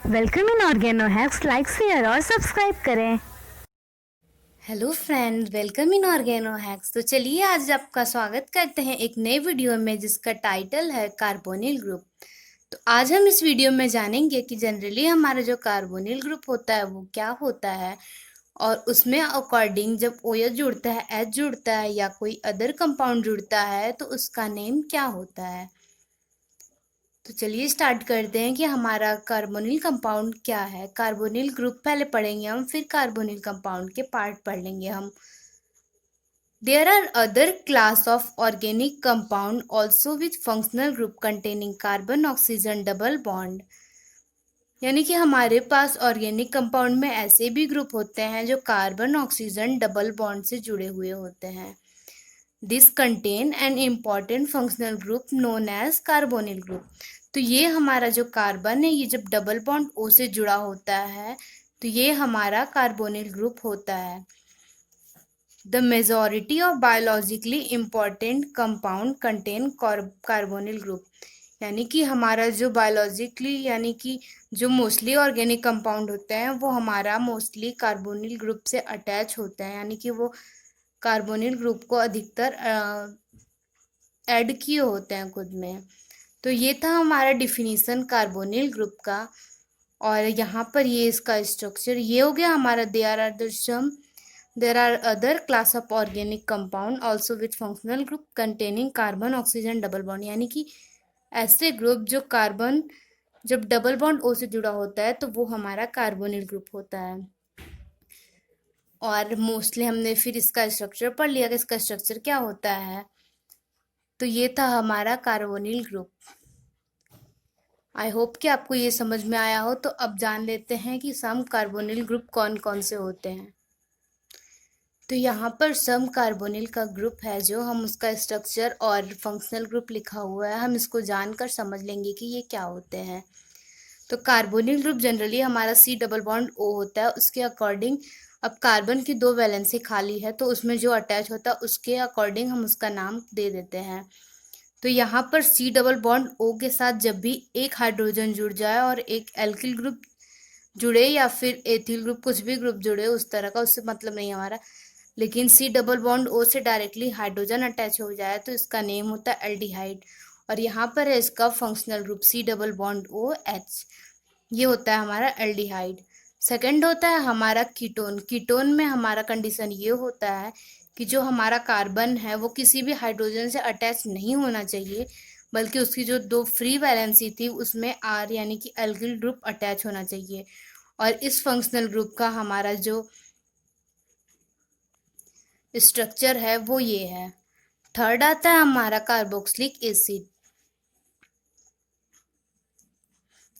Welcome in Organo Hacks, like share और subscribe करें। Hello friends, welcome in Organo Hacks. तो चलिए आज आपका स्वागत करते हैं एक नए वीडियो में जिसका टाइटल है कार्बोनिल ग्रुप। तो आज हम इस वीडियो में जानेंगे कि जनरली हमारा जो कार्बोनिल ग्रुप होता है वो क्या होता है और उसमें अकॉर्डिंग जब OH जुड़ता है, H जुड़ता है या कोई अदर कंपाउंड जुड़ता है तो उसका नेम क्या होता है। तो चलिए स्टार्ट करते हैं कि हमारा कार्बोनिल कंपाउंड क्या है। कार्बोनिल ग्रुप पहले पढ़ेंगे हम, फिर कार्बोनिल कंपाउंड के पार्ट पढ़ लेंगे हम। There are other class of organic compound also with functional group containing carbon oxygen double bond। यानी कि हमारे पास ऑर्गेनिक कंपाउंड में ऐसे भी ग्रुप होते हैं जो कार्बन ऑक्सीजन डबल बॉन्ड से जुड़े हुए होते हैं। This contain an important functional group known as carbonyl group. तो ये हमारा जो कार्बन है ये जब डबल बॉन्ड O से जुड़ा होता है तो ये हमारा कार्बोनिल ग्रुप होता है। The majority of biologically important compound contain carbonyl group। यानी कि हमारा जो बायोलॉजिकली यानी कि जो मोस्टली ऑर्गेनिक कंपाउंड होते हैं वो हमारा मोस्टली कार्बोनिल ग्रुप से अटैच होते हैं, यानी कि वो कार्बोनिल ग्रुप को अधिकतर ऐड किए होते हैं खुद में। तो ये था हमारा डिफिनीशन कार्बोनिल ग्रुप का। और यहाँ पर ये इसका स्ट्रक्चर ये हो गया हमारा। There are other class of organic compound also with functional group containing carbon oxygen double bond। यानी कि ऐसे ग्रुप जो कार्बन जब डबल बॉन्ड O से जुड़ा होता है तो वो हमारा कार्बोनिल ग्रुप होता है। और मोस्टली हमने फिर इसका स्ट्रक्चर पढ़ लिया कि इसका स्ट्रक्चर क्या होता है। तो ये था हमारा कार्बोनिल ग्रुप। आई होप कि आपको ये समझ में आया हो। तो अब जान लेते हैं कि सम कार्बोनिल ग्रुप कौन कौन से होते हैं। तो यहाँ पर सम कार्बोनिल का ग्रुप है जो हम उसका स्ट्रक्चर और फंक्शनल ग्रुप लिखा हुआ है, हम इसको जानकर समझ लेंगे कि ये क्या होते हैं। तो कार्बोनिल ग्रुप जनरली हमारा C डबल बॉन्ड O होता है, उसके अकॉर्डिंग अब कार्बन की 2 वैलेंसी खाली है तो उसमें जो अटैच होता है उसके अकॉर्डिंग हम उसका नाम दे देते हैं। तो यहाँ पर C डबल बॉन्ड O के साथ जब भी एक हाइड्रोजन जुड़ जाए और एक एल्किल ग्रुप जुड़े या फिर एथिल ग्रुप, कुछ भी ग्रुप जुड़े उस तरह का, उससे मतलब नहीं हमारा, लेकिन C डबल बॉन्ड O से डायरेक्टली हाइड्रोजन अटैच हो जाए तो इसका नेम होता है एल्डिहाइड। और यहाँ पर है इसका functional group C double bond OH, ये होता है हमारा एल्डिहाइड। सेकंड होता है हमारा कीटोन। कीटोन में हमारा कंडीशन ये होता है कि जो हमारा कार्बन है वो किसी भी हाइड्रोजन से अटैच नहीं होना चाहिए, बल्कि उसकी जो 2 फ्री वैलेंसी थी उसमें R यानी कि एल्किल ग्रुप अटैच होना चाहिए। और इस फंक्शनल ग्रुप का हमारा जो स्ट्रक्चर है वो ये है। थर्ड आता है हमारा कार्बोक्सिलिक एसिड।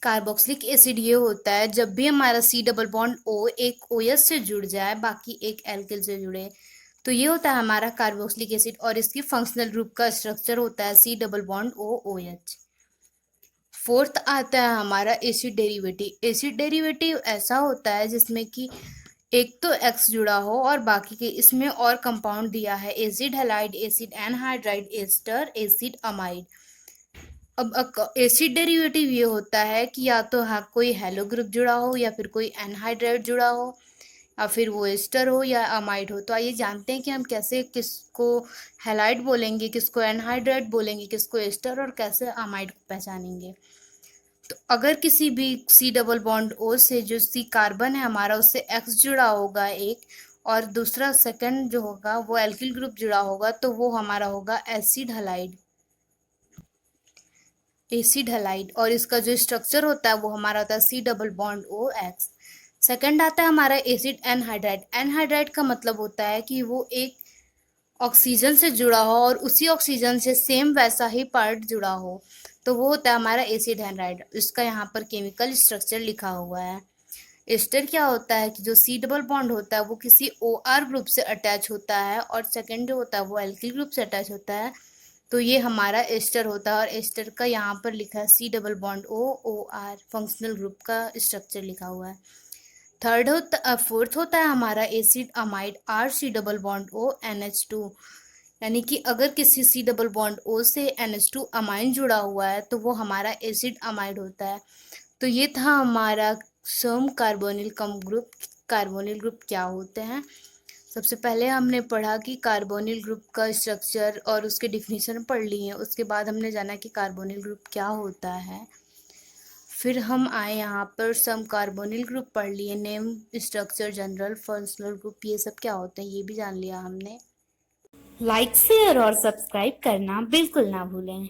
कार्बोक्सिलिक एसिड ये होता है जब भी हमारा C डबल बॉन्ड O एक OH से जुड़ जाए, बाकी एक एल्किल से जुड़े, तो ये होता है हमारा कार्बोक्सिलिक एसिड। और इसकी फंक्शनल ग्रुप का स्ट्रक्चर होता है C double bond OOH। Fourth आता है हमारा एसिड डेरिवेटिव। एसिड डेरिवेटिव ऐसा होता है जिसमें कि एक तो X जुड़ा हो और बाकी के इसमें और कंपाउंड दिया है, acid halide, acid anhydride, ester, acid amide. अब एसिड डेरिवेटिव ये होता है कि या तो हाँ कोई हेलो ग्रुप जुड़ा हो या फिर कोई एनहाइड्राइड जुड़ा हो या फिर वो एस्टर हो या अमाइड हो। तो आइए जानते हैं कि हम कैसे किसको हैलाइड बोलेंगे, किसको एनहाइड्राइड बोलेंगे, किसको एस्टर और कैसे अमाइड को पहचानेंगे। तो अगर किसी भी C डबल बॉन्ड O से जो C कार्बन है हमारा उससे X जुड़ा होगा एक, और दूसरा सेकंड जो होगा वो एल्किल ग्रुप जुड़ा होगा तो वो हमारा होगा एसिड हलाइड। एसिड हलाइड और इसका जो स्ट्रक्चर होता है वो हमारा होता है C double bond OX। Second आता है हमारा एसिड एनहाइड्राइड। एनहाइड्राइड का मतलब होता है कि वो एक ऑक्सीजन से जुड़ा हो और उसी ऑक्सीजन से सेम वैसा ही पार्ट जुड़ा हो, तो वो होता है हमारा एसिड एनहाइड्राइड। इसका यहाँ पर केमिकल स्ट्रक्चर लिखा हुआ है। एस्टर क्या होता है कि जो C डबल बॉन्ड होता है वो किसी OR ग्रुप से अटैच होता है और सेकंड जो होता है वो एल्किल ग्रुप से अटैच होता है, तो ये हमारा एस्टर होता है। और एस्टर का यहाँ पर लिखा है C double bond OR, functional group का स्ट्रक्चर लिखा हुआ है। फोर्थ होता है हमारा acid amide, RC double bond O NH2। यानी कि अगर किसी C डबल बॉन्ड O से NH2 अमाइन जुड़ा हुआ है तो वो हमारा एसिड अमाइड होता है। तो ये था हमारा सम कार्बोनिल ग्रुप। कार्बोनिल ग्रुप क्या होते हैं? सबसे पहले हमने पढ़ा कि कार्बोनिल ग्रुप का स्ट्रक्चर और उसके डिफिनीशन पढ़ ली है। उसके बाद हमने जाना कि कार्बोनिल ग्रुप क्या होता है। फिर हम आए यहाँ पर सम कार्बोनिल ग्रुप पढ़ लिए, name, structure, general, functional group, ये सब क्या होते हैं ये भी जान लिया हमने। लाइक शेयर और सब्सक्राइब करना बिल्कुल ना भूलें।